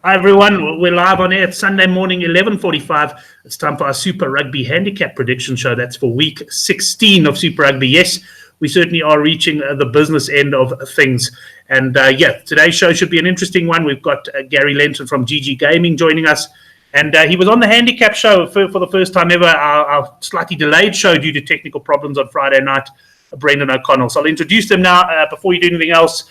Hi everyone, we're live on air. It's Sunday morning, 11:45. It's time for our Super Rugby Handicap prediction show. That's for week 16 of Super Rugby. Yes, we certainly are reaching the business end of things. And today's show should be an interesting one. We've got Gary Lentin from GGGaming joining us. And he was on the Handicap show for the first time ever, our slightly delayed show due to technical problems on Friday night, Brendan O'Connell. So I'll introduce them now. Before you do anything else,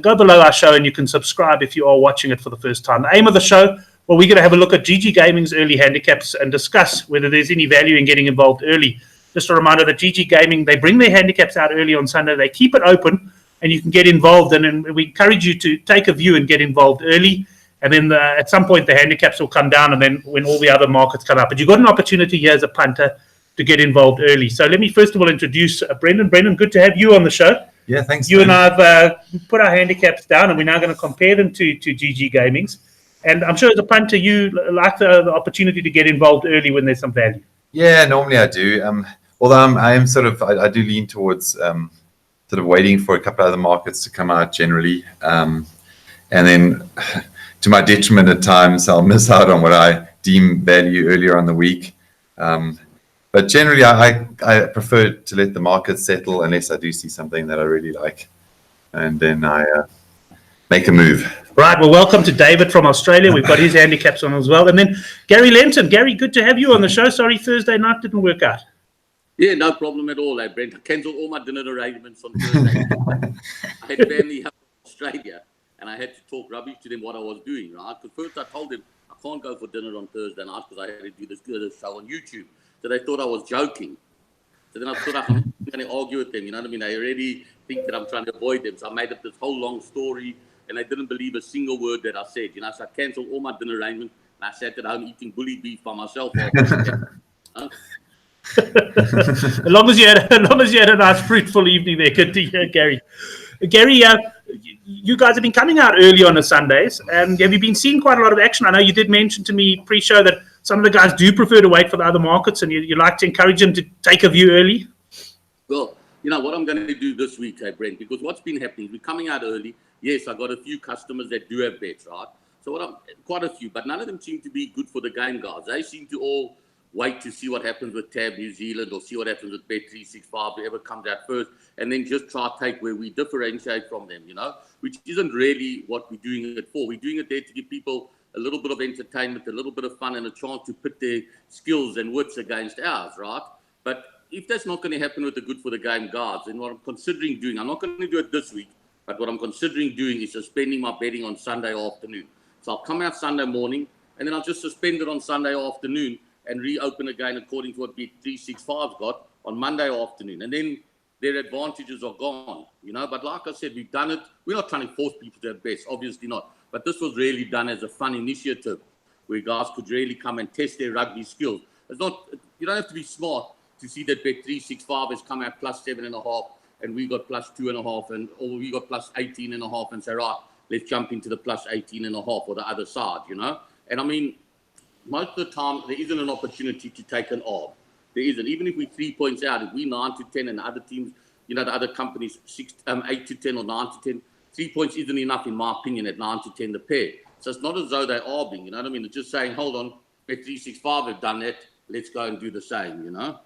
go below our show and you can subscribe if you are watching it for the first time. The aim of the show, well, we're going to have a look at GG Gaming's early handicaps and discuss whether there's any value in getting involved early. Just a reminder that GG Gaming, they bring their handicaps out early on Sunday. They keep it open and you can get involved. And we encourage you to take a view and get involved early. And then at some point, the handicaps will come down, and then when all the other markets come up. But you've got an opportunity here as a punter to get involved early. So let me first of all introduce Brendan. Brendan, good to have you on the show. Yeah, thanks. You and I have put our handicaps down, and we're now going to compare them to GG Gaming's. And I'm sure as a punter, you like the opportunity to get involved early when there's some value. Yeah, normally I do. Although I do lean towards sort of waiting for a couple of other markets to come out generally. And then to my detriment at times, I'll miss out on what I deem value earlier on the week. But generally, I prefer to let the market settle unless I do see something that I really like. And then I make a move. Right. Well, welcome to David from Australia. We've got his handicaps on as well. And then Gary Lentin. Gary, good to have you on the show. Sorry, Thursday night didn't work out. Yeah, no problem at all, Brent. I cancelled all my dinner arrangements on Thursday. I had family help in Australia, and I had to talk rubbish to them what I was doing, right? Because first I told them I can't go for dinner on Thursday night because I had to do this show on YouTube. So they thought I was joking. So then I thought I'm going to argue with them, you know what I mean? They already think that I'm trying to avoid them. So I made up this whole long story, and they didn't believe a single word that I said, you know? So I cancelled all my dinner arrangements, and I sat at home eating bully beef by myself. As long as you had a nice fruitful evening there. Good to hear, Gary. Gary, you guys have been coming out early on the Sundays, and have you been seeing quite a lot of action? I know you did mention to me pre-show that some of the guys do prefer to wait for the other markets, and you like to encourage them to take a view early. Well, you know what I'm going to do this week, Brent, because what's been happening, we're coming out early. Yes, I got a few customers that do have bets, right? So quite a few, but none of them seem to be good for the game, guys. They seem to all wait to see what happens with Tab New Zealand or see what happens with Bet365, whoever comes out first, and then just try to take where we differentiate from them, you know, which isn't really what we're doing it for. We're doing it there to give people a little bit of entertainment, a little bit of fun, and a chance to put their skills and wits against ours, right? But if that's not going to happen with the Good for the Game guards, then what I'm considering doing, I'm not going to do it this week, but what I'm considering doing is suspending my betting on Sunday afternoon. So I'll come out Sunday morning, and then I'll just suspend it on Sunday afternoon and reopen again according to what Bet365's got on Monday afternoon. And then their advantages are gone, you know. But like I said, we've done it. We're not trying to force people to have bets, obviously not. But this was really done as a fun initiative where guys could really come and test their rugby skills. It's not, you don't have to be smart to see that Bet365 has come out plus 7.5 and we got plus 2.5 or we got plus 18.5 and say, right, let's jump into the plus 18.5 or the other side, you know. And I mean, most of the time, there isn't an opportunity to take an arb. There isn't. Even if we're 3 points out, if we 9 to 10 and the other teams, you know, the other companies, 8 to 10 or 9 to 10, 3 points isn't enough, in my opinion, at 9 to 10 the pair. So it's not as though they're arbing, you know what I mean? It's just saying, hold on, Bet365 have done that. Let's go and do the same, you know?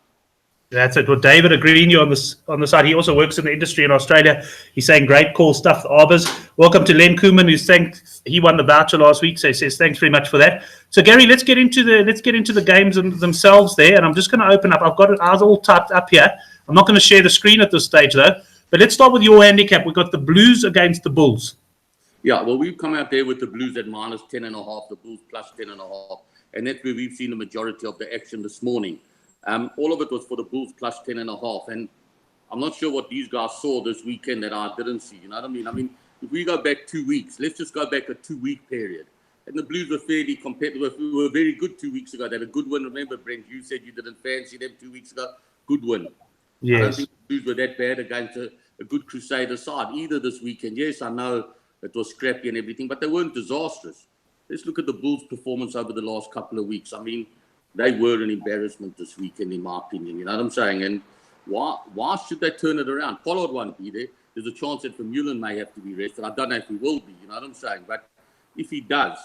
That's it. Well, David agreeing you on the side. He also works in the industry in Australia. He's saying great call stuff, the arbors. Welcome to Len Koeman, who's saying he won the voucher last week, so he says thanks very much for that. So Gary, let's get into the games themselves there, and I'm just going to open up. I've got ours all typed up here. I'm not going to share the screen at this stage though. But let's start with your handicap. We've got the Blues against the Bulls. Yeah, well, we've come out there with the Blues at minus 10.5, the Bulls plus 10.5, and that's where we've seen the majority of the action this morning. All of it was for the Bulls plus 10.5, and I'm not sure what these guys saw this weekend that I didn't see. You know what I mean? I mean, if we go back 2 weeks, let's just go back a 2-week period. And the Blues were fairly competitive. We were very good 2 weeks ago. They had a good win. Remember, Brent, you said you didn't fancy them 2 weeks ago. Good win. Yes. I don't think the Blues were that bad against a good Crusader side either this weekend. Yes, I know it was scrappy and everything, but they weren't disastrous. Let's look at the Bulls' performance over the last couple of weeks. I mean, they were an embarrassment this weekend, in my opinion. You know what I'm saying? And why should they turn it around? Pollard won't be there. There's a chance that Vermeulen may have to be rested. I don't know if he will be. You know what I'm saying? But if he does,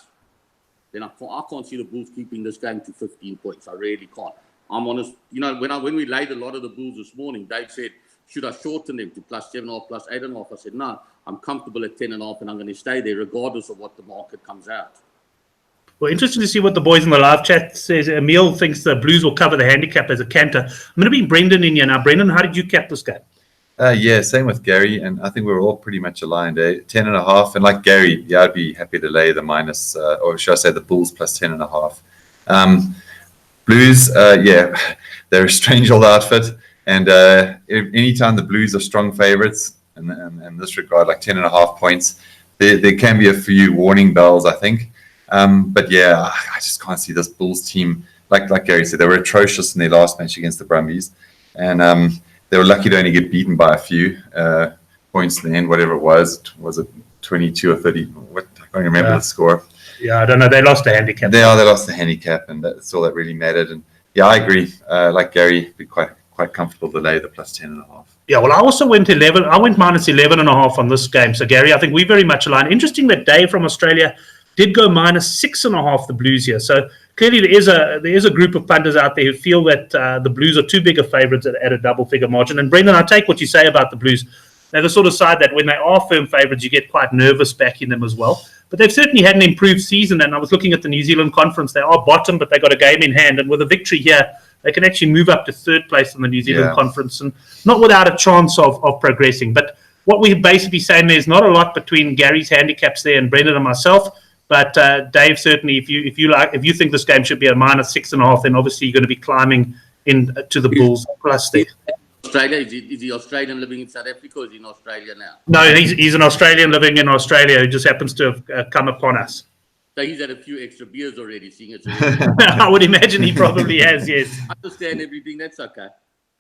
then I can't see the Bulls keeping this game to 15 points. I really can't. I'm honest. You know, when we laid a lot of the Bulls this morning, Dave said, should I shorten them to +7.5, +8.5? I said, no, I'm comfortable at 10.5, and I'm going to stay there regardless of what the market comes out. Well, interesting to see what the boys in the live chat says. Emil thinks the Blues will cover the handicap as a canter. I'm going to bring Brendan in here now. Brendan, how did you cap this game? Yeah, same with Gary, and I think we're all pretty much aligned. 10.5, and like Gary, yeah, I'd be happy to lay the minus, or should I say the Bulls plus 10.5. Blues, yeah, they're a strange old outfit, and anytime the Blues are strong favourites, and in this regard, like 10.5 points, there can be a few warning bells, I think. But yeah, I just can't see this Bulls team. Like Gary said, they were atrocious in their last match against the Brumbies, and they were lucky to only get beaten by a few points in the end, whatever it was. Was it 22 or 30? What? I can't remember the score. Yeah, I don't know. They lost the handicap. They lost the handicap, and that's all that really mattered. And yeah, I agree. Like Gary, be quite comfortable to lay the plus 10.5. Yeah, well, I also went 11. I went minus 11.5 on this game. So, Gary, I think we very much align. Interesting that Dave from Australia did go minus 6.5 the Blues here. So clearly there is a group of punters out there who feel that the Blues are too big a favourites at a double-figure margin. And Brendan, I take what you say about the Blues. They're the sort of side that when they are firm favourites, you get quite nervous backing them as well. But they've certainly had an improved season. And I was looking at the New Zealand conference. They are bottom, but they got a game in hand. And with a victory here, they can actually move up to third place in the New Zealand conference, and not without a chance of progressing. But what we're basically saying there's not a lot between Gary's handicaps there and Brendan and myself. But Dave, certainly, if you think this game should be a minus 6.5, then obviously you're going to be climbing in to the Bulls plus there. Australia, is he Australian living in South Africa, or is he in Australia now? No, he's an Australian living in Australia who just happens to have come upon us. So he's had a few extra beers already, seeing it. I would imagine he probably has, yes. I understand everything, that's okay.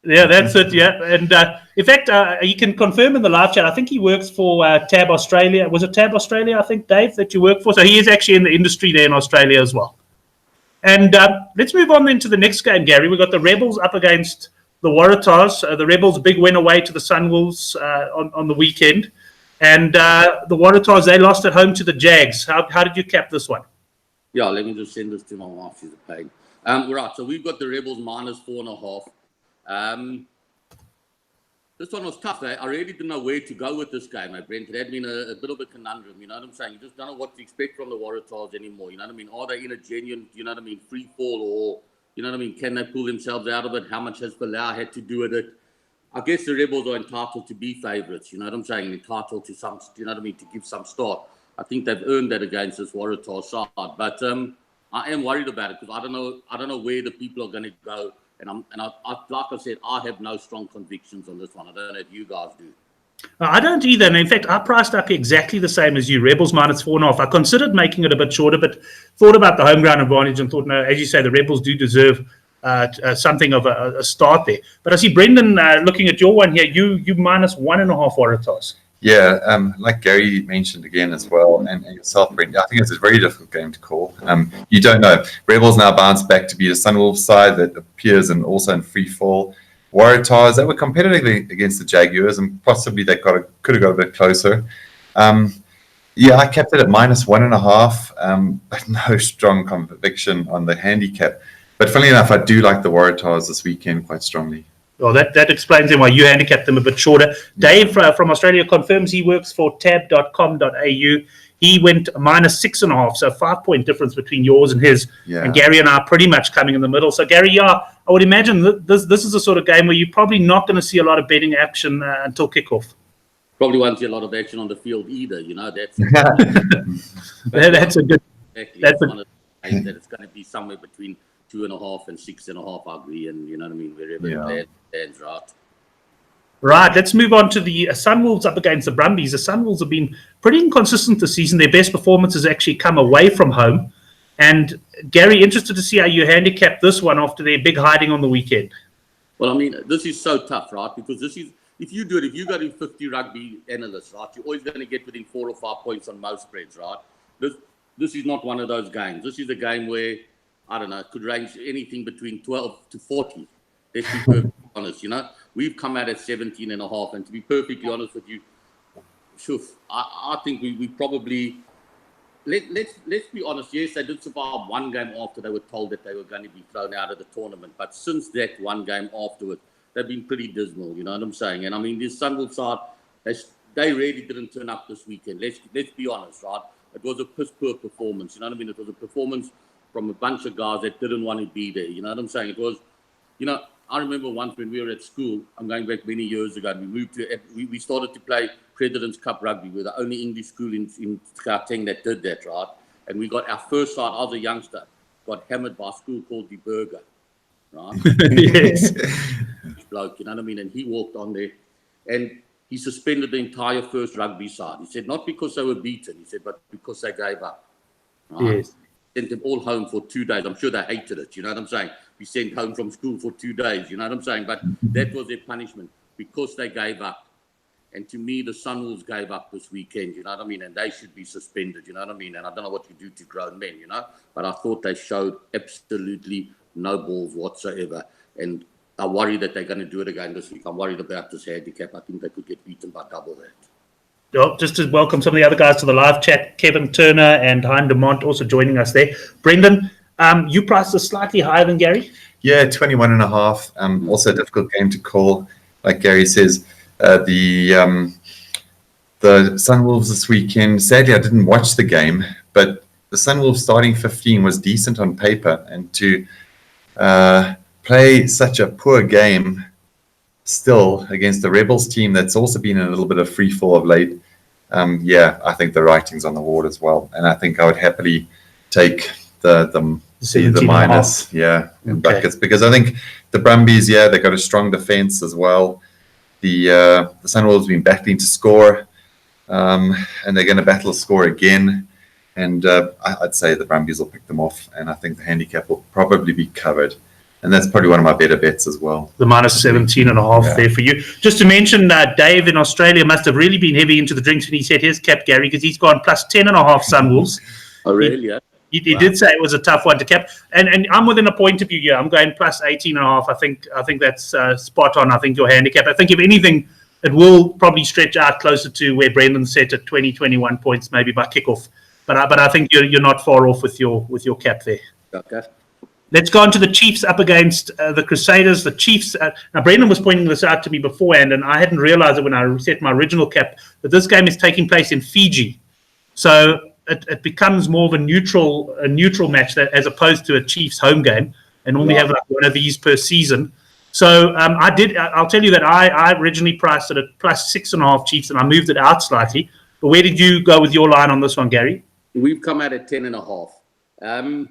Yeah, that's it, yeah. And in fact, you can confirm in the live chat, I think he works for Tab Australia. Was it Tab Australia, I think, Dave, that you work for? So he is actually in the industry there in Australia as well. And let's move on then to the next game, Gary. We've got the Rebels up against the Waratahs. The Rebels, big win away to the Sunwolves on the weekend. And the Waratahs, they lost at home to the Jags. How did you cap this one? Yeah, let me just send this to my wife. She's a pain. Right, so we've got the Rebels minus 4.5. This one was tough. I really didn't know where to go with this game, Brent. It had been a bit of a conundrum, you know what I'm saying? You just don't know what to expect from the Waratahs anymore, you know what I mean? Are they in a genuine, you know what I mean, free fall, or, you know what I mean, can they pull themselves out of it? How much has Palau had to do with it? I guess the Rebels are entitled to be favourites, you know what I'm saying? Entitled to some, you know what I mean, to give some start. I think they've earned that against this Waratah side, but I am worried about it because I don't know where the people are going to go. And like I said, I have no strong convictions on this one. I don't know if you guys do. I don't either. And in fact, I priced up exactly the same as you. Rebels minus 4.5. I considered making it a bit shorter, but thought about the home ground advantage and thought, no, as you say, the Rebels do deserve something of a start there. But I see Brendan looking at your one here. You minus 1.5 Waratahs. Yeah, like Gary mentioned again as well, and yourself, Brent, I think it's a very difficult game to call. You don't know. Rebels now bounced back to be a Sunwolves side that appears also in free fall. Waratahs, that were competitive against the Jaguars, and possibly they could have got a bit closer. Yeah, I kept it at minus 1.5, but no strong conviction on the handicap. But funnily enough, I do like the Waratahs this weekend quite strongly. Well, that explains then why you handicapped them a bit shorter. Dave from Australia confirms he works for tab.com.au. He went minus 6.5, so 5-point difference between yours and his. Yeah. And Gary and I are pretty much coming in the middle. So, Gary, I would imagine this is the sort of game where you're probably not going to see a lot of betting action until kickoff. Probably won't see a lot of action on the field either, you know. That's that's a good... Exactly. That's one of the games that it's going to be somewhere between 2.5 and 6.5, I agree, and you know what I mean, wherever it stands, right. Right, let's move on to the Sunwolves up against the Brumbies. The Sunwolves have been pretty inconsistent this season. Their best performance has actually come away from home. And Gary, interested to see how you handicap this one after their big hiding on the weekend. Well, I mean, this is so tough, right? Because this is, if you go to 50 rugby analysts, right, you're always going to get within 4 or 5 points on most spreads, right? This is not one of those games. This is a game where, I don't know, it could range anything between 12 to 40. Let's be perfectly honest, you know. We've come out at 17.5, and to be perfectly honest with you, I think we probably, let's be honest. Yes, they did survive one game after they were told that they were going to be thrown out of the tournament. But since that one game afterwards, they've been pretty dismal. You know what I'm saying? And I mean, this Sunwolves side, they really didn't turn up this weekend. Let's be honest, right? It was a piss poor performance. You know what I mean? It was a performance from a bunch of guys that didn't want to be there. You know what I'm saying? It was, I remember once when we were at school, I'm going back many years ago, we started to play President's Cup Rugby. We were the only English school in Gauteng that did that, right? And we got our first side, I was a youngster, got hammered by a school called the Burger, right? Yes. Bloke, you know what I mean? And he walked on there and he suspended the entire first rugby side. He said, not because they were beaten, he said, but because they gave up. Right? Yes. Sent them all home for 2 days. I'm sure they hated it, you know what I'm saying? We sent home from school for 2 days, you know what I'm saying? But that was their punishment because they gave up. And to me, the Sunwolves gave up this weekend, you know what I mean? And they should be suspended, you know what I mean? And I don't know what you do to grown men, But I thought they showed absolutely no balls whatsoever. And I worry that they're going to do it again this week. I'm worried about this handicap. I think they could get beaten by double that. Well, just to welcome some of the other guys to the live chat, Kevin Turner and Hein de Mont also joining us there. Brendan, you priced this slightly higher than Gary? Yeah, 21.5. Also a difficult game to call. Like Gary says, the Sunwolves this weekend, sadly I didn't watch the game, but the Sunwolves starting 15 was decent on paper, and to play such a poor game still against the Rebels team that's also been in a little bit of free fall of late, I think the writing's on the wall as well, and I think I would happily take the minus, in buckets, because I think the Brumbies, they got a strong defense as well. The Sunwolves have been battling to score, and they're going to battle to score again. And I'd say the Brumbies will pick them off, and I think the handicap will probably be covered. And that's probably one of my better bets as well. The minus 17.5 there for you. Just to mention, Dave in Australia must have really been heavy into the drinks when he said his cap, Gary, because he's gone plus 10.5 Sunwolves. Oh, really? He did say it was a tough one to cap. And I'm within a point of view here. I'm going plus 18.5. I think that's spot on. I think your handicap. I think if anything, it will probably stretch out closer to where Brendan set at 20, 21 points, maybe by kickoff. But I think you're not far off with your cap there. Okay. Let's go on to the Chiefs up against the Crusaders. The Chiefs. Now, Brendan was pointing this out to me beforehand, and I hadn't realized it when I set my original cap, that this game is taking place in Fiji. So it becomes more of a neutral match that, as opposed to a Chiefs home game, and normally have like one of these per season. So I'll tell you that I originally priced it at plus 6.5 Chiefs, and I moved it out slightly. But where did you go with your line on this one, Gary? We've come out at 10.5.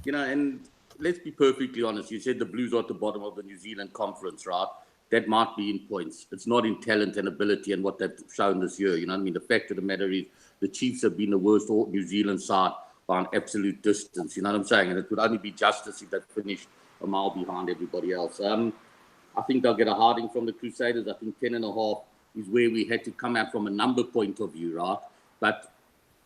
And let's be perfectly honest. You said the Blues are at the bottom of the New Zealand conference, right? That might be in points. It's not in talent and ability and what they've shown this year. You know what I mean? The fact of the matter is the Chiefs have been the worst New Zealand side by an absolute distance. You know what I'm saying? And it would only be justice if they finished a mile behind everybody else. I think they'll get a harding from the Crusaders. I think 10.5 is where we had to come out from a number point of view, right? But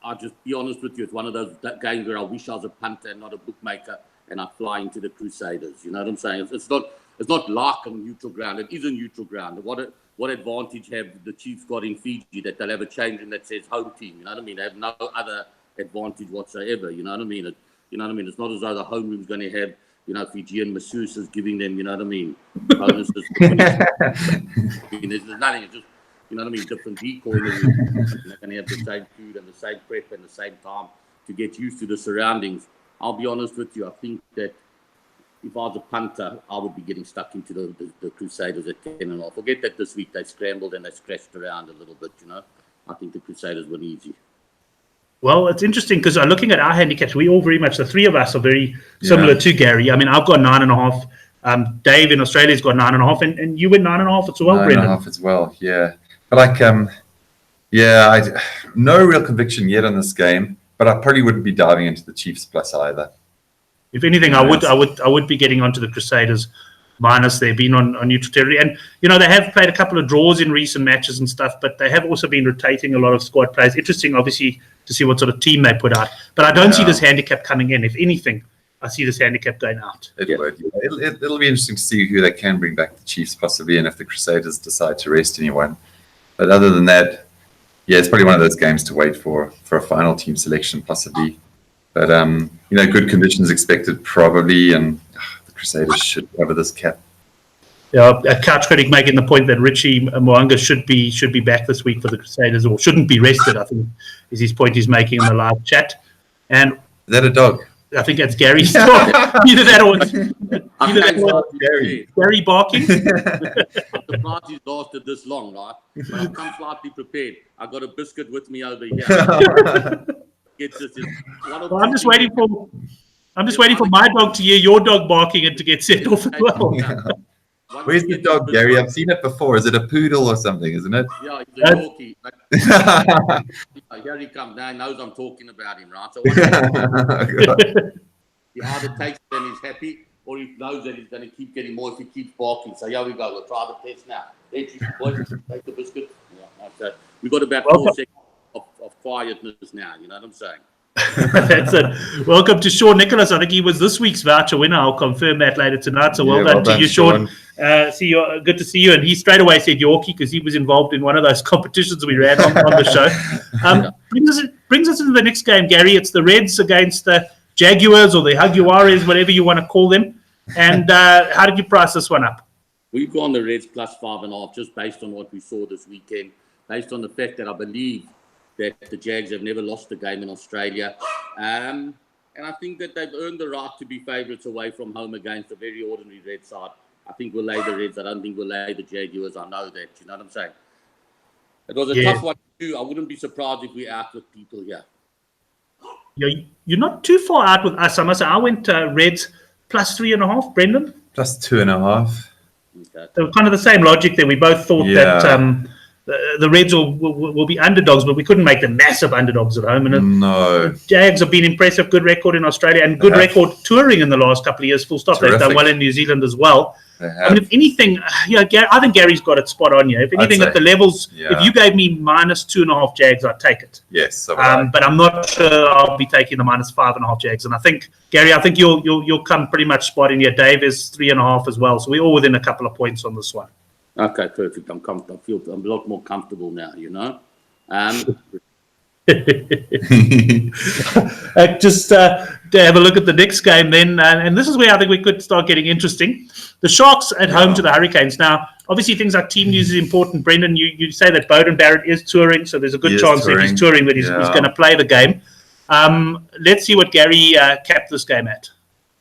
I'll just be honest with you. It's one of those games where I wish I was a punter and not a bookmaker, and I fly into the Crusaders. You know what I'm saying? It's not like a neutral ground. It is a neutral ground. What advantage have the Chiefs got in Fiji that they'll have a change in that says home team? You know what I mean? They have no other advantage whatsoever. You know what I mean? It's not as though the home room's going to have, Fijian masseuses giving them, you know what I mean, bonuses. There's nothing. It's just, you know what I mean, different decoy. They're going to have the same food and the same prep and the same time to get used to the surroundings. I'll be honest with you. I think that if I was a punter, I would be getting stuck into the Crusaders at 10.5. Forget that this week they scrambled and they scratched around a little bit, I think the Crusaders were easy. Well, it's interesting because looking at our handicaps, we all very much, the three of us are very similar to Gary. I mean, I've got 9.5. Dave in Australia's got 9.5, and you went 9.5 as well, Brendan. 9.5 as well, yeah. But no real conviction yet on this game, but I probably wouldn't be diving into the Chiefs plus either. If anything, I would be getting onto the Crusaders minus. They've been on neutral territory, and they have played a couple of draws in recent matches and stuff, but they have also been rotating a lot of squad players. Interesting, obviously, to see what sort of team they put out. But I don't see this handicap coming in. If anything, I see this handicap going out. It'll be interesting to see who they can bring back, the Chiefs possibly, and if the Crusaders decide to rest anyone. But other than that, yeah, it's probably one of those games to wait for a final team selection possibly. But good conditions expected probably, and the Crusaders should cover this cap. Yeah, a couch critic making the point that Richie Moanga should be back this week for the Crusaders, or shouldn't be rested, I think, is his point he's making in the live chat. And is that a dog? I think that's Gary's dog. Either that or Gary barking. I'm surprised he's lasted this long, right? But I've come slightly prepared. I got a biscuit with me over here. I'm just waiting for my dog to hear your dog barking and to get set off as well. Where's the dog, Gary? I've seen it before. Is it a poodle or something, isn't it? Yeah, it's a Yorkie. Here he comes. Now he knows I'm talking about him, right? So he either takes it and he's happy, or he knows that he's going to keep getting more if he keeps barking. So here we go. We'll try the test now. Take the biscuit. Yeah, okay. We've got about 4 seconds of quietness now. You know what I'm saying? That's it. Welcome to Sean Nicholas. I think he was this week's voucher winner. I'll confirm that later tonight. So well done to you, Sean. See you. Good to see you. And he straight away said Yorkie because he was involved in one of those competitions we ran on the show. Brings us into the next game, Gary. It's the Reds against the Jaguars or the Jaguares, whatever you want to call them. And how did you price this one up? We've gone the Reds plus 5.5 just based on what we saw this weekend, based on the fact that I believe that the Jags have never lost a game in Australia. And I think that they've earned the right to be favourites away from home against a very ordinary Red side. I think we'll lay the Reds. I don't think we'll lay the Jaguars. I know that. You know what I'm saying? It was a tough one to do. I wouldn't be surprised if we out with people here. You're not too far out with us. I must say, I went Reds plus 3.5, Brendan. Plus 2.5. Okay. So kind of the same logic there. We both thought that the Reds will be underdogs, but we couldn't make them massive underdogs at home. And the Jags have been impressive, good record in Australia and good record touring in the last couple of years. Full stop. Terrific. They've done well in New Zealand as well. I mean, if anything, I think Gary's got it spot on here. If anything, at the levels, if you gave me minus 2.5 Jags, I'd take it. Yes. But I'm not sure I'll be taking the minus 5.5 Jags. And I think, Gary, you'll come pretty much spot in here. Dave is 3.5 as well. So we're all within a couple of points on this one. Okay, perfect. I'm a lot more comfortable now, you know. Just to have a look at the next game then, and this is where I think we could start getting interesting. The Sharks at home to the Hurricanes. Now, obviously things like team news is important. Brendan, you say that Beauden Barrett is touring, so there's a good chance that he's touring, that he's going to play the game. Let's see what Gary capped this game at.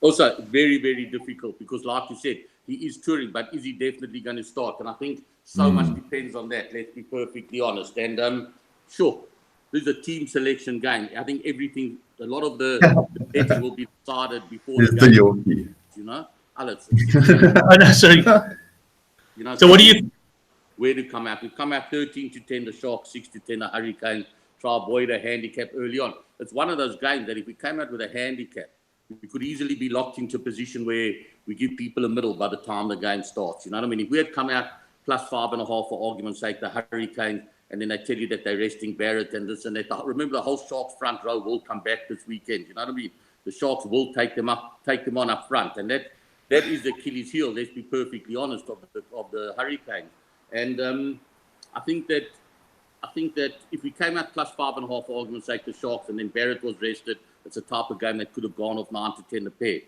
Also, very, very difficult because, like you said, he is touring, but is he definitely going to start? And I think so much depends on that, let's be perfectly honest. And sure, this is a team selection game. I think a lot of the bets will be decided before the game. You know? So what do you... Where do you come out? We've come out 13-10 the Sharks, 6-10 the Hurricanes. Try avoid a handicap early on. It's one of those games that if we came out with a handicap, we could easily be locked into a position where we give people a middle by the time the game starts. You know what I mean? If we had come out plus 5.5 for argument's sake, the Hurricanes, and then they tell you that they're resting Barrett and this and that. Remember, the whole Sharks front row will come back this weekend. You know what I mean? The Sharks will take them on up front, and that is the Achilles heel. Let's be perfectly honest of the Hurricanes. And I think that if we came out plus 5.5 for argument's sake, the Sharks, and then Barrett was rested, it's a type of game that could have gone off 9-10 a pair.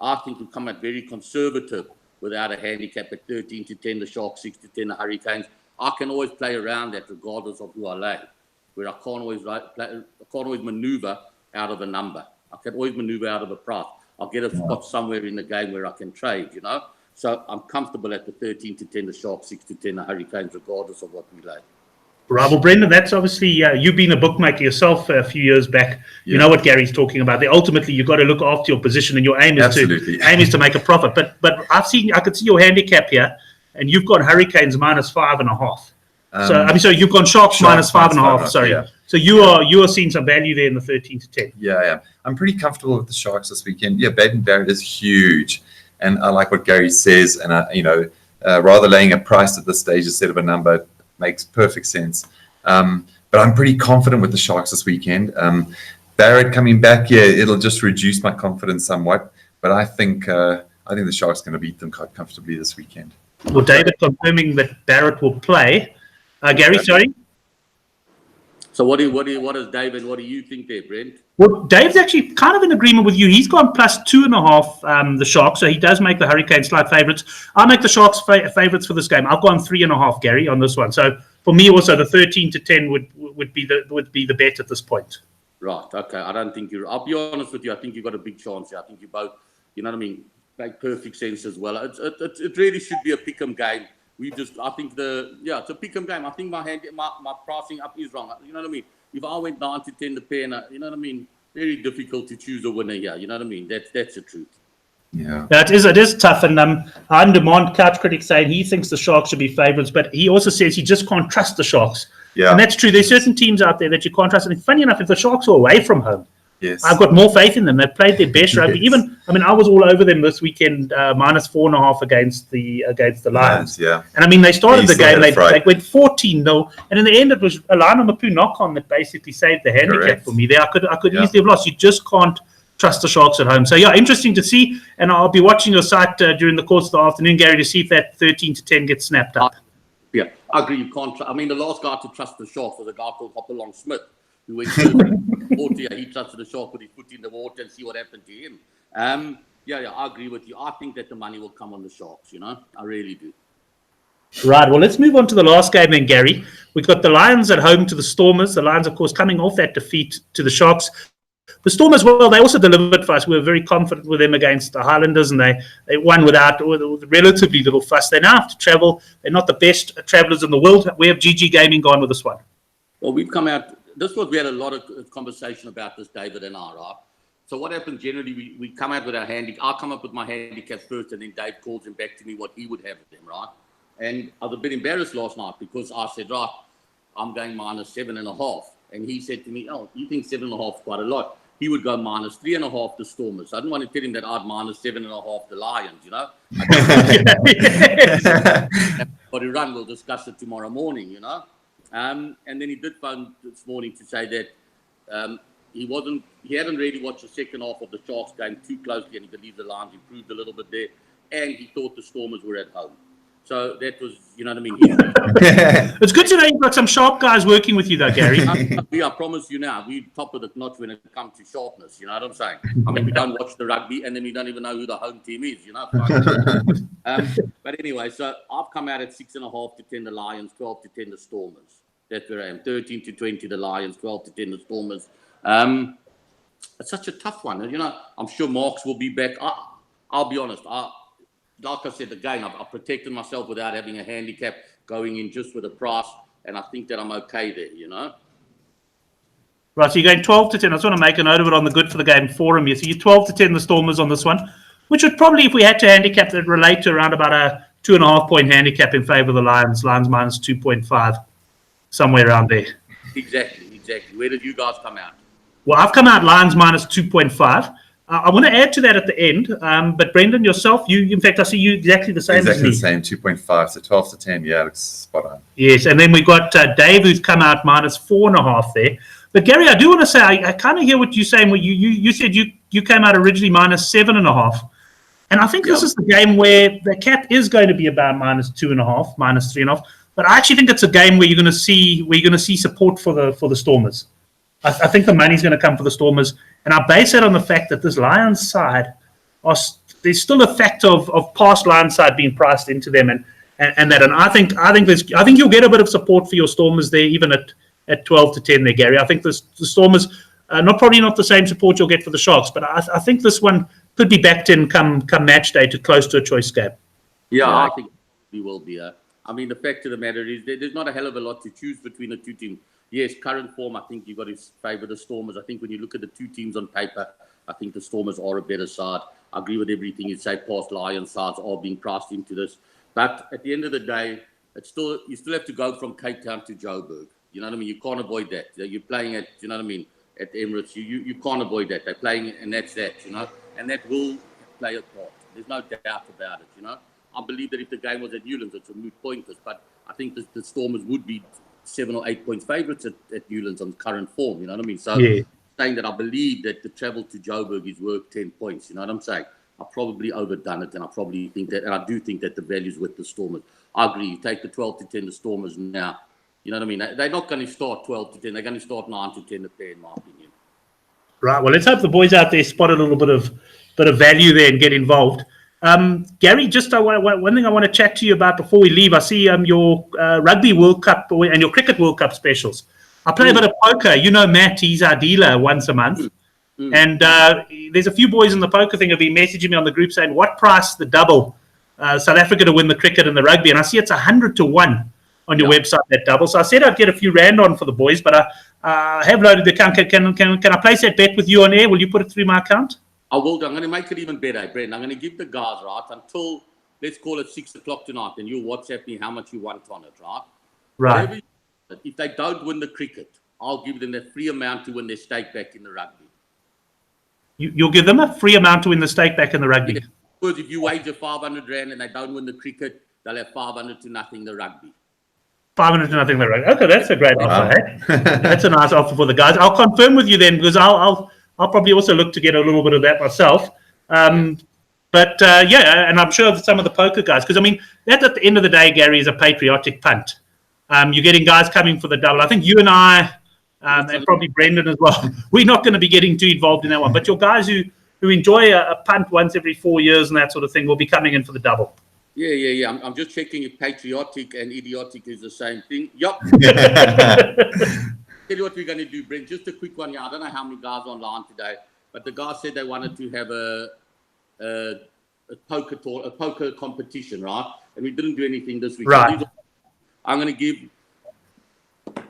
I think we'll come out very conservative without a handicap at 13-10 the Sharks, 6-10 the Hurricanes. I can always play around that regardless of who I lay, where I can't always maneuver out of a number. I can always maneuver out of a price. I'll get a spot somewhere in the game where I can trade, you know. So I'm comfortable at the 13-10 the Sharks, 6-10 the Hurricanes, regardless of what we lay. Right, well, Brendan, that's obviously you've been a bookmaker yourself a few years back. You know what Gary's talking about. Ultimately, you've got to look after your position, and your aim is to make a profit. But I could see your handicap here, and you've got Hurricanes minus 5.5. So you've got Sharks minus 5.5. Sorry. Yeah. So you are seeing some value there in the 13-10. Yeah. I'm pretty comfortable with the Sharks this weekend. Yeah, Beauden Barrett is huge, and I like what Gary says. And rather laying a price at this stage instead of a number makes perfect sense. But I'm pretty confident with the Sharks this weekend. Barrett coming back, it'll just reduce my confidence somewhat. But I think the Sharks are going to beat them quite comfortably this weekend. Well, David confirming that Barrett will play. Gary, sorry? So what does Dave and what do you think there, Brent? Well, Dave's actually kind of in agreement with you. He's gone plus 2.5, the Sharks, so he does make the Hurricanes slight favourites. I make the Sharks favourites for this game. I've gone 3.5, Gary, on this one. So for me, also the 13-10 would be the bet at this point. Right. Okay. I don't think you're. I'll be honest with you. I think you've got a big chance here. I think you both. You know what I mean? Make perfect sense as well. It really should be a pick'em game. I think it's a pick'em game. I think my pricing up is wrong. You know what I mean? If I went 9-10 the pair, you know what I mean? Very difficult to choose a winner here. You know what I mean? That's the truth. Yeah. It is tough. And On Demand, Couch Critic saying he thinks the Sharks should be favourites, but he also says he just can't trust the Sharks. Yeah. And that's true. There's certain teams out there that you can't trust. And funny enough, if the Sharks are away from home, yes, I've got more faith in them. They've played their best rugby. Yes. I was all over them this weekend, minus 4.5 against the Lions. Yeah. And they started the game, they went 14-0, and in the end it was a Lana Mapu knock-on that basically saved the handicap for me. There, I could easily have lost. You just can't trust the Sharks at home. So yeah, interesting to see, and I'll be watching your site during the course of the afternoon, Gary, to see if that 13-10 gets snapped up. Yeah, I agree. You can't. The last guy to trust the Sharks was a guy called Hopalong Smith, who went to water. He trusted the Shark with his foot in the water and see what happened to him. Yeah, I agree with you. I think that the money will come on the Sharks. I really do. Right. Well, let's move on to the last game then, Gary. We've got the Lions at home to the Stormers. The Lions, of course, coming off that defeat to the Sharks. The Stormers, well, they also delivered for us. We were very confident with them against the Highlanders, and they won with relatively little fuss. They now have to travel. They're not the best travellers in the world. We have GG Gaming gone with this one. Well, we've come out. We had a lot of conversation about this, David and I, right? So what happens generally, we come out with our handicap. I'll come up with my handicaps first, and then Dave calls him back to me what he would have with them, right? And I was a bit embarrassed last night because I said, right, I'm going minus 7.5. And he said to me, oh, you think 7.5 is quite a lot. He would go minus 3.5 the Stormers. So I didn't want to tell him that I'd minus 7.5 the Lions, But he run, we'll discuss it tomorrow morning, And then he did phone this morning to say that he hadn't really watched the second half of the Sharks game too closely, and he believed the Lions improved a little bit there, and he thought the Stormers were at home. So that was, you know what I mean? It's good to know you've got some sharp guys working with you, though, Gary. I promise you now, we're top of the notch when it comes to sharpness, you know what I'm saying? We don't watch the rugby, and then we don't even know who the home team is, But anyway, so I've come out at 6.5-10 the Lions, 12-10 the Stormers. That's where I am. 13-20 the Lions, 12-10 the Stormers. It's such a tough one. I'm sure Marks will be back. I'll be honest. Like I said, again, I've protected myself without having a handicap, going in just with a price, and I think that I'm okay there, Right, so you're going 12-10. I just want to make a note of it on the Good for the Game forum here. So you're 12-10 the Stormers on this one, which would probably, if we had to handicap, that relate to around about a 2.5 point handicap in favour of the Lions. Lions minus 2.5, somewhere around there. Exactly. Where did you guys come out? Well, I've come out Lions minus 2.5. I want to add to that at the end, but Brendan, yourself, in fact, I see you exactly the same as me. Exactly the same, 2.5, so 12-10, yeah, looks spot on. Yes, and then we've got Dave, who's come out minus 4.5 there. But Gary, I do want to say, I kind of hear what you're saying, where you said you came out originally minus 7.5. And I think this is the game where the cap is going to be about minus 2.5, minus 3.5. But I actually think it's a game where you're going to see support for the Stormers. I think the money's going to come for the Stormers, and I base that on the fact that this Lions side, there's still a factor of past Lions side being priced into them, and I think you'll get a bit of support for your Stormers there, even at 12-10 there, Gary. I think the Stormers probably not the same support you'll get for the Sharks, but I think this one could be backed in come match day to close to a choice game. Yeah, I think we will be. The fact of the matter is there's not a hell of a lot to choose between the two teams. Yes, current form, I think you've got to favour the Stormers. I think when you look at the two teams on paper, I think the Stormers are a better side. I agree with everything you say. Past Lions sides are being priced into this. But at the end of the day, you still have to go from Cape Town to Joburg. You know what I mean? You can't avoid that. You're playing at, you know what I mean, at Emirates. You can't avoid that. They're playing, and that's that, And that will play a part. There's no doubt about it, I believe that if the game was at Newlands, it's a moot point. But I think the Stormers would be 7 or 8 points favourites at Newlands on current form, you know what I mean? So saying that I believe that the travel to Joburg is worth 10 points, you know what I'm saying? I've probably overdone it, and I do think that the value's with the Stormers. I agree. You take the 12-10 the Stormers now. You know what I mean? They're not going to start 12 to 10. They're going to start 9 to 10 a pair, in my opinion. Right. Well, let's hope the boys out there spot a little bit of value there and get involved. Gary, just one thing I want to chat to you about before we leave. I see your Rugby World Cup and your Cricket World Cup specials. I play a bit of poker. You know Matt, he's our dealer once a month. And there's a few boys in the poker thing have been messaging me on the group saying, what price the double South Africa to win the cricket and the rugby? And I see it's 100 to 1 on your website, that double. So I said I'd get a few rand on for the boys, but I have loaded the account. Can I place that bet with you on air? Will you put it through my account? I will. I'm going to make it even better, Brent. I'm going to give the guys, right, until, let's call it 6 o'clock tonight, and you'll WhatsApp me how much you want on it, right? Right. If they don't win the cricket, I'll give them the free amount to win their stake back in the rugby. You'll give them a free amount to win the stake back in the rugby? Yeah. Because if you wager 500 rand and they don't win the cricket, they'll have 500 to nothing the rugby. 500 to nothing the rugby. Okay, that's a great offer. Eh? That's a nice offer for the guys. I'll confirm with you then, because I'll probably also look to get a little bit of that myself. But and I'm sure that some of the poker guys, because I mean, that at the end of the day, Gary, is a patriotic punt. You're getting guys coming for the double. I think you and I, and probably Brendan as well, we're not going to be getting too involved in that one. But your guys who enjoy a punt once every 4 years and that sort of thing will be coming in for the double. Yeah. I'm just checking if patriotic and idiotic is the same thing. Yup. Tell you what we're going to do, Brent. Just a quick one here. I don't know how many guys are online today, but the guys said they wanted to have a poker competition, right? And we didn't do anything this week. Right. So I'm going to give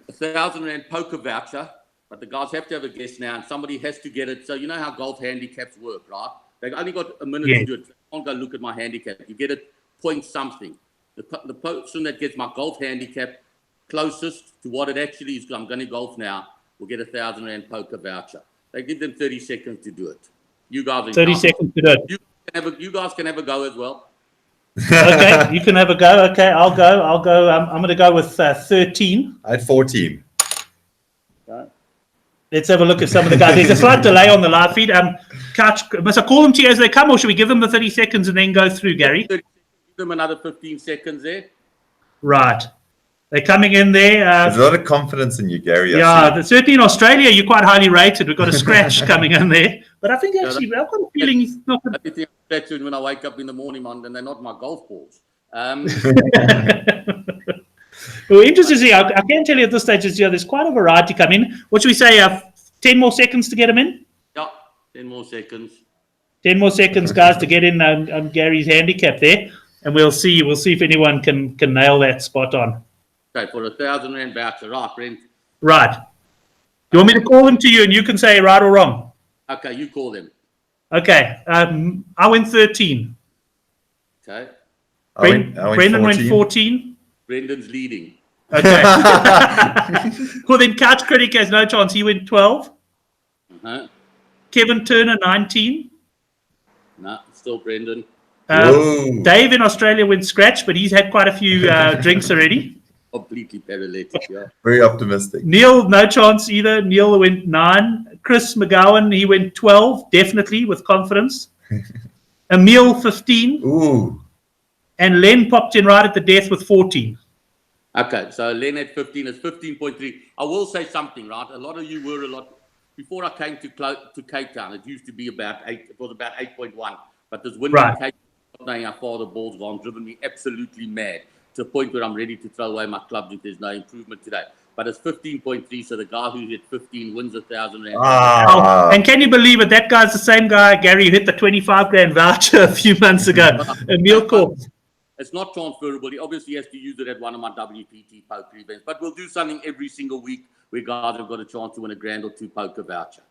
1,000 rand poker voucher, but the guys have to have a guess now, and somebody has to get it. So you know how golf handicaps work, right? They've only got a minute to do it. I can't go look at my handicap. You get it, point something. The person that gets my golf handicap closest to what it actually is, because I'm going to golf now, will get 1,000 rand poker voucher. They give them 30 seconds to do it. You guys, 30 seconds to do it. You guys can have a go as well. Okay, you can have a go. Okay, I'll go. I'm going to go with 13. I had 14. Right. Let's have a look at some of the guys. There's a slight delay on the live feed. Couch, must I call them to you as they come, or should we give them the 30 seconds and then go through, Gary? Give them another 15 seconds there. Right. They're coming in there. There's a lot of confidence in you, Gary. Certainly in Australia, you're quite highly rated. We've got a scratch coming in there. But I think actually, I've got a feeling he's not going to... I think that's when I wake up in the morning, man, and they're not my golf balls. Well, interesting to see. I can tell you at this stage, there's quite a variety coming. What should we say? 10 more seconds to get them in? Yeah, 10 more seconds. 10 more seconds, guys, to get in on Gary's handicap there. And we'll see if anyone can nail that spot on. Okay, for 1,000 rand voucher. Right, Brent. Right. You want me to call them to you and you can say right or wrong? Okay, you call them. Okay. I went 13. Okay. Brendan went 14. Brendan's leading. Okay. Well, then Couch Critic has no chance. He went 12. Uh-huh. Kevin Turner, 19. No, still Brendan. Dave in Australia went scratch, but he's had quite a few drinks already. Completely paralytic, yeah. Very optimistic. Neil, no chance either. Neil went 9. Chris McGowan, he went 12, definitely, with confidence. Emil, 15. Ooh. And Len popped in right at the death with 14. Okay, so Len at 15 is 15.3. I will say something, right? A lot of you were before I came to Cape Town, it used to be about 8. It was about 8.1. But this winter in Cape Town, knowing how far the ball's gone, driven me absolutely mad to a point where I'm ready to throw away my clubs if there's no improvement today. But it's 15.3, so the guy who hit 15 wins 1,000 rand. And can you believe it? That guy's the same guy, Gary, who hit the 25 grand voucher a few months ago. Emil Corp. It's not transferable. He obviously has to use it at one of my WPT poker events. But we'll do something every single week where guys have got a chance to win a grand or two poker voucher.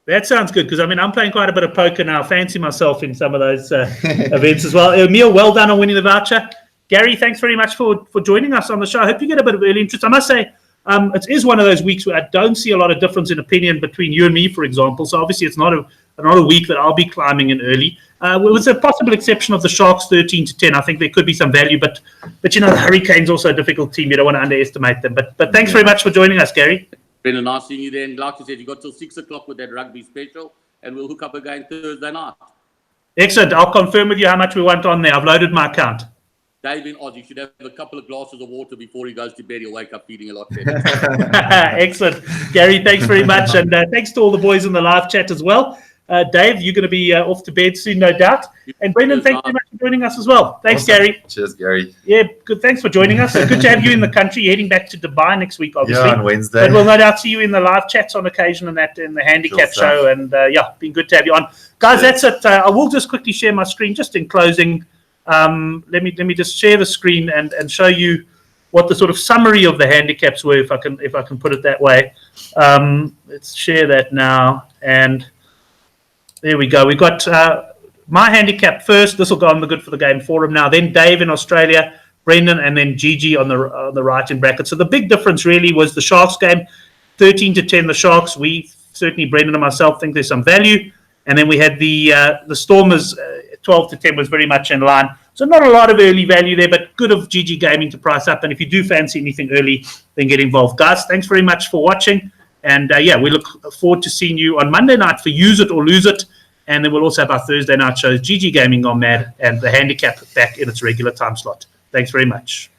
That sounds good, because, I mean, I'm playing quite a bit of poker now. I fancy myself in some of those events as well. Emil, well done on winning the voucher. Gary, thanks very much for joining us on the show. I hope you get a bit of early interest. I must say, it is one of those weeks where I don't see a lot of difference in opinion between you and me, for example. So obviously it's not a week that I'll be climbing in early. With a possible exception of the Sharks 13 to 10, I think there could be some value. But you know, the Hurricanes also a difficult team. You don't want to underestimate them. But thanks very much for joining us, Gary. Been nice seeing you there. And like you said, you got till 6 o'clock with that rugby special, and we'll hook up again Thursday night. Excellent. I'll confirm with you how much we want on there. I've loaded my account. Dave in Oz, he should have a couple of glasses of water before he goes to bed. He'll wake up feeling a lot better. Excellent. Gary, thanks very much. And thanks to all the boys in the live chat as well. Dave, you're going to be off to bed soon, no doubt. And Brendan, thanks very much for joining us as well. Thanks, Awesome. Gary. Cheers, Gary. Yeah, good. Thanks for joining us. Good to have you in the country. You're heading back to Dubai next week, obviously. Yeah, on Wednesday. But we'll no doubt see you in the live chats on occasion and that in the Handicap show. And been good to have you on. Guys, that's it. I will just quickly share my screen just in closing. Let me just share the screen and show you what the sort of summary of the handicaps were, if I can put it that way. Let's share that now, and there we go. We've got my handicap first. This will go on the Good for the Game forum now. Then Dave in Australia, Brendan, and then Gigi on the right in bracket. So the big difference really was the Sharks game, 13-10. The Sharks. We certainly, Brendan and myself, think there's some value. And then we had the Stormers, 12-10 was very much in line. So not a lot of early value there, but good of GG Gaming to price up. And if you do fancy anything early, then get involved. Guys, thanks very much for watching. And we look forward to seeing you on Monday night for Use It or Lose It. And then we'll also have our Thursday night shows, GG Gaming Gone Mad, and the Handicap back in its regular time slot. Thanks very much.